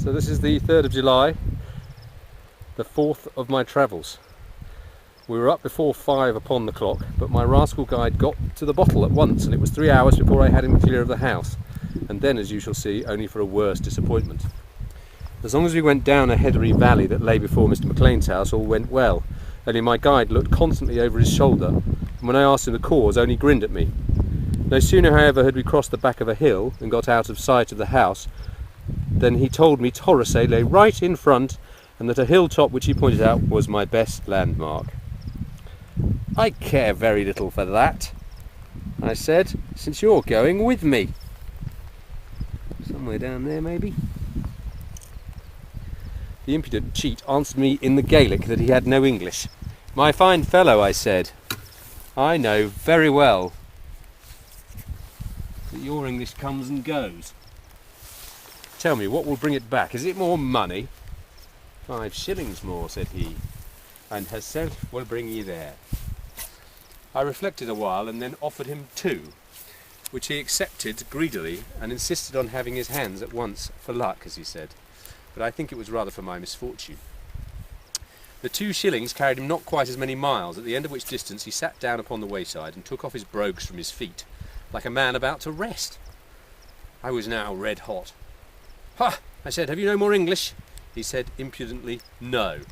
So this is the 3rd of July, the 4th of my travels. We were up before 5 upon the clock, but my rascal guide got to the bottle at once, and it was 3 hours before I had him clear of the house, and then, as you shall see, only for a worse disappointment. As long as we went down a heathery valley that lay before Mr. McLean's house, all went well, only my guide looked constantly over his shoulder, and when I asked him the cause, only grinned at me. No sooner, however, had we crossed the back of a hill and got out of sight of the house, than he told me Torosay lay right in front, and that a hilltop which he pointed out was my best landmark. "I care very little for that," I said, "since you're going with me." Somewhere down there, maybe. The impudent cheat answered me in the Gaelic that he had no English. "My fine fellow," I said, "I know very well that your English comes and goes. Tell me, what will bring it back? Is it more money?" "5 shillings more," said he, "and herself will bring ye there." I reflected a while and then offered him 2, which he accepted greedily and insisted on having his hands at once for luck, as he said, but I think it was rather for my misfortune. The 2 shillings carried him not quite as many miles, at the end of which distance he sat down upon the wayside and took off his brogues from his feet, like a man about to rest. I was now red hot. "Ha!" I said, "have you no more English?" He said impudently, "No."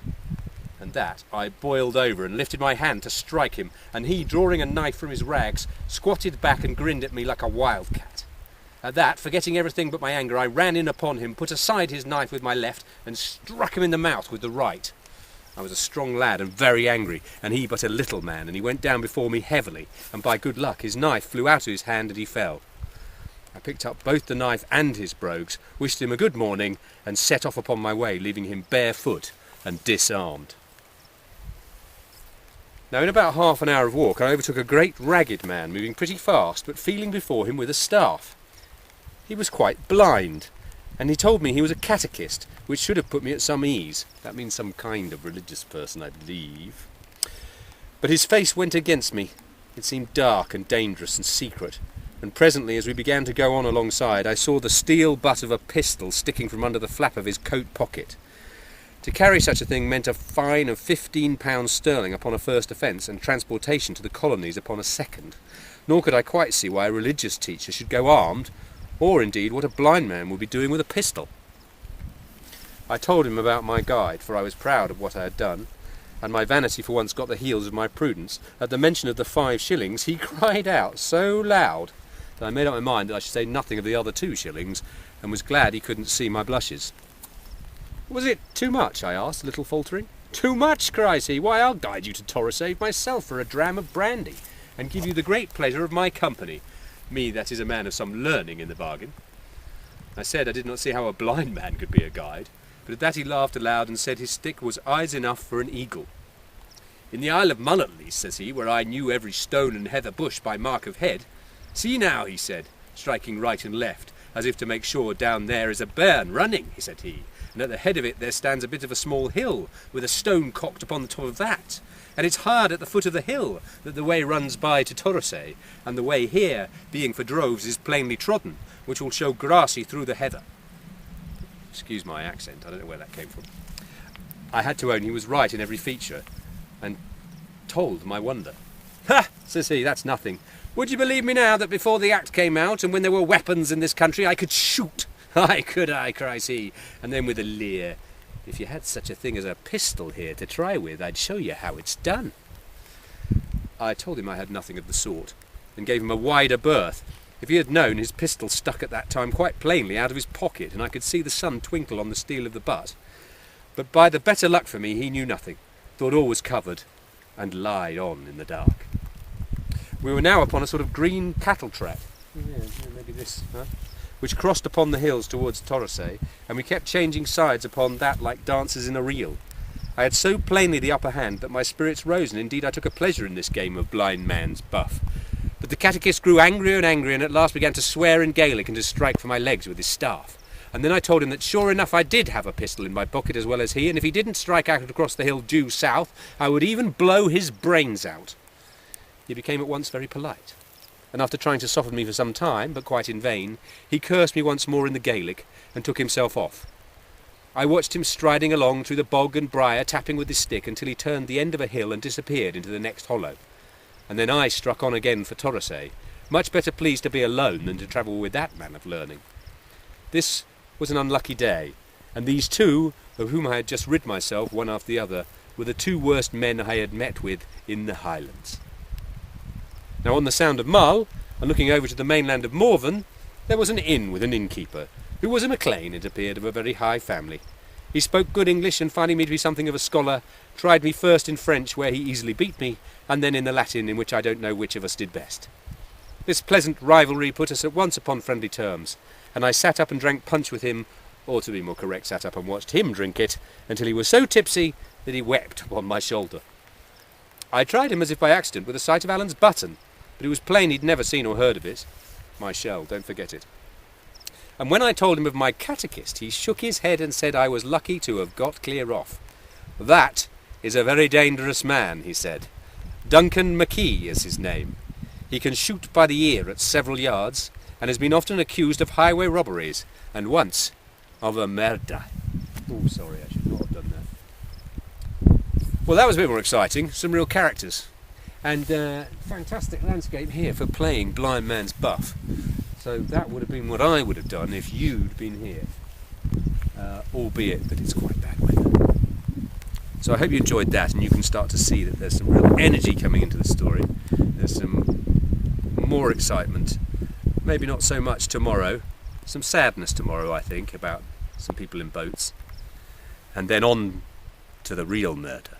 And that I boiled over and lifted my hand to strike him, and he, drawing a knife from his rags, squatted back and grinned at me like a wildcat. At that, forgetting everything but my anger, I ran in upon him, put aside his knife with my left, and struck him in the mouth with the right. I was a strong lad and very angry, and he but a little man, and he went down before me heavily, and by good luck his knife flew out of his hand and he fell. I picked up both the knife and his brogues, wished him a good morning, and set off upon my way, leaving him barefoot and disarmed. Now, in about half an hour of walk, I overtook a great ragged man, moving pretty fast, but feeling before him with a staff. He was quite blind, and he told me he was a catechist, which should have put me at some ease. That means some kind of religious person, I believe. But his face went against me. It seemed dark and dangerous and secret, and presently, as we began to go on alongside, I saw the steel butt of a pistol sticking from under the flap of his coat pocket. To carry such a thing meant a fine of £15 sterling upon a first offence, and transportation to the colonies upon a second. Nor could I quite see why a religious teacher should go armed, or indeed what a blind man would be doing with a pistol. I told him about my guide, for I was proud of what I had done, and my vanity for once got the heels of my prudence. At the mention of the 5 shillings he cried out so loud that I made up my mind that I should say nothing of the other 2 shillings, and was glad he couldn't see my blushes. "Was it too much?" I asked, a little faltering. "Too much?" cries he. "Why, I'll guide you to Torosay myself for a dram of brandy, and give you the great pleasure of my company. Me, that is a man of some learning in the bargain." I said I did not see how a blind man could be a guide, but at that he laughed aloud and said his stick was eyes enough for an eagle. "In the Isle of Mull at least," says he, "where I knew every stone and heather bush by mark of head. See now," he said, striking right and left, as if to make sure, "down there is a burn running," said he, "and at the head of it there stands a bit of a small hill, with a stone cocked upon the top of that. And it's hard at the foot of the hill that the way runs by to Torosay, and the way here, being for droves, is plainly trodden, which will show grassy through the heather." Excuse my accent, I don't know where that came from. I had to own he was right in every feature, and told my wonder. "Ha!" says he, "that's nothing. Would you believe me now that before the Act came out, and when there were weapons in this country, I could shoot? Aye, could I," cries he, and then with a leer, "if you had such a thing as a pistol here to try with, I'd show you how it's done." I told him I had nothing of the sort, and gave him a wider berth. If he had known, his pistol stuck at that time quite plainly out of his pocket, and I could see the sun twinkle on the steel of the butt. But by the better luck for me, he knew nothing, thought all was covered, and lied on in the dark. We were now upon a sort of green cattle track, maybe this, which crossed upon the hills towards Torosay, and we kept changing sides upon that like dancers in a reel. I had so plainly the upper hand that my spirits rose, and indeed I took a pleasure in this game of blind man's buff. But the catechist grew angrier and angrier, and at last began to swear in Gaelic and to strike for my legs with his staff. And then I told him that sure enough I did have a pistol in my pocket as well as he, and if he didn't strike out across the hill due south, I would even blow his brains out. He became at once very polite, and after trying to soften me for some time, but quite in vain, he cursed me once more in the Gaelic and took himself off. I watched him striding along through the bog and briar, tapping with his stick until he turned the end of a hill and disappeared into the next hollow. And then I struck on again for Torosay, much better pleased to be alone than to travel with that man of learning. This was an unlucky day, and these two, of whom I had just rid myself one after the other, were the two worst men I had met with in the Highlands. Now on the Sound of Mull, and looking over to the mainland of Morven, there was an inn with an innkeeper, who was a MacLean, it appeared, of a very high family. He spoke good English, and finding me to be something of a scholar, tried me first in French, where he easily beat me, and then in the Latin, in which I don't know which of us did best. This pleasant rivalry put us at once upon friendly terms, and I sat up and drank punch with him, or to be more correct, sat up and watched him drink it, until he was so tipsy that he wept upon my shoulder. I tried him as if by accident with a sight of Alan's button, but it was plain he'd never seen or heard of it. My shell, don't forget it. And when I told him of my catechist, he shook his head and said I was lucky to have got clear off. That is a very dangerous man, he said. Duncan McKee is his name. He can shoot by the ear at several yards, and has been often accused of highway robberies, and once of a murder. Oh, sorry, I should not have done that. Well, that was a bit more exciting. Some real characters. And fantastic landscape here for playing Blind Man's Buff. So that would have been what I would have done if you'd been here. Albeit that it's quite bad weather. So I hope you enjoyed that, and you can start to see that there's some real energy coming into the story. There's some more excitement. Maybe not so much tomorrow. Some sadness tomorrow, I think, about some people in boats. And then on to the real murder.